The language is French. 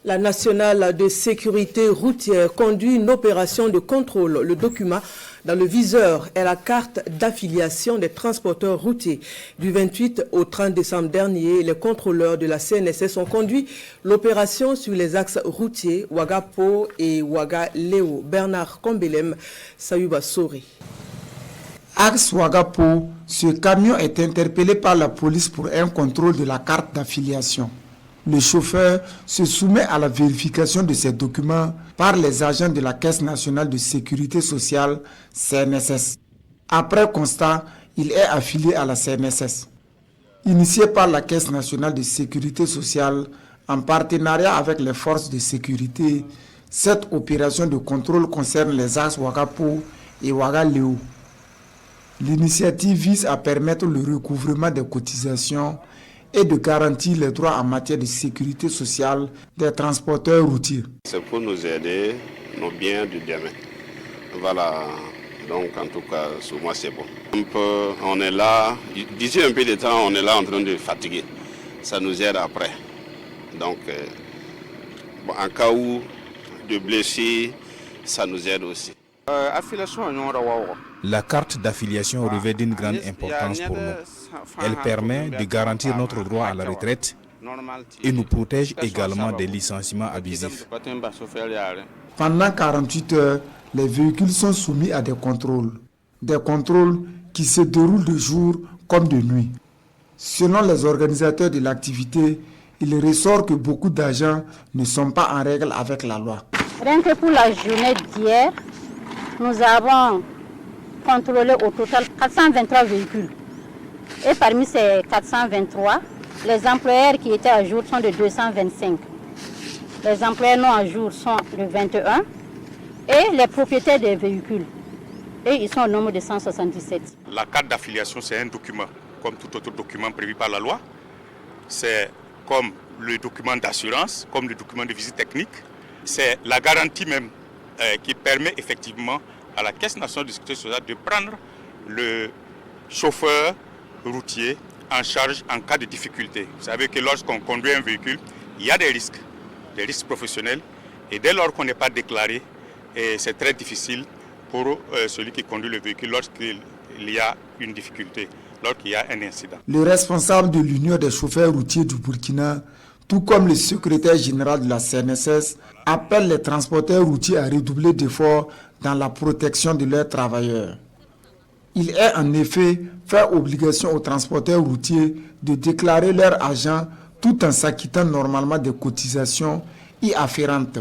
La nationale de sécurité routière conduit une opération de contrôle. Le document dans le viseur est la carte d'affiliation des transporteurs routiers. Du 28 au 30 décembre dernier, les contrôleurs de la CNSS ont conduit l'opération sur les axes routiers Ouagapo et Ouaga-Léo. Bernard Kombelem, Sayuba Sori. Axe Ouagapo, ce camion est interpellé par la police pour un contrôle de la carte d'affiliation. Le chauffeur se soumet à la vérification de ses documents par les agents de la Caisse nationale de sécurité sociale, CNSS. Après constat, il est affilié à la CNSS. Initié par la Caisse nationale de sécurité sociale, en partenariat avec les forces de sécurité, cette opération de contrôle concerne les axes Ouagapo et Ouaga-Léo. L'initiative vise à permettre le recouvrement des cotisations et de garantir les droits en matière de sécurité sociale des transporteurs routiers. C'est pour nous aider, nos biens de demain. Voilà, donc en tout cas, sur moi c'est bon. On est là, d'ici un peu de temps, on est là en train de fatiguer. Ça nous aide après. Donc, en cas où de blessés, ça nous aide aussi. La carte d'affiliation revêt d'une grande importance pour nous. Elle permet de garantir notre droit à la retraite et nous protège également des licenciements abusifs. Pendant 48 heures, les véhicules sont soumis à des contrôles. Des contrôles qui se déroulent de jour comme de nuit. Selon les organisateurs de l'activité, il ressort que beaucoup d'agents ne sont pas en règle avec la loi. Rien que pour la journée d'hier, nous avons contrôlé au total 423 véhicules. Et parmi ces 423, les employeurs qui étaient à jour sont de 225. Les employeurs non à jour sont de 21. Et les propriétaires des véhicules, et ils sont au nombre de 177. La carte d'affiliation, c'est un document, comme tout autre document prévu par la loi. C'est comme le document d'assurance, comme le document de visite technique. C'est la garantie même qui permet effectivement à la Caisse nationale de sécurité sociale de prendre le chauffeur routier en charge en cas de difficulté. Vous savez que lorsqu'on conduit un véhicule, il y a des risques professionnels. Et dès lors qu'on n'est pas déclaré, c'est très difficile pour celui qui conduit le véhicule lorsqu'il y a une difficulté, lorsqu'il y a un incident. Le responsable de l'Union des chauffeurs routiers du Burkina, tout comme le secrétaire général de la CNSS, appelle les transporteurs routiers à redoubler d'efforts dans la protection de leurs travailleurs. Il est en effet fait obligation aux transporteurs routiers de déclarer leurs agents tout en s'acquittant normalement des cotisations y afférentes.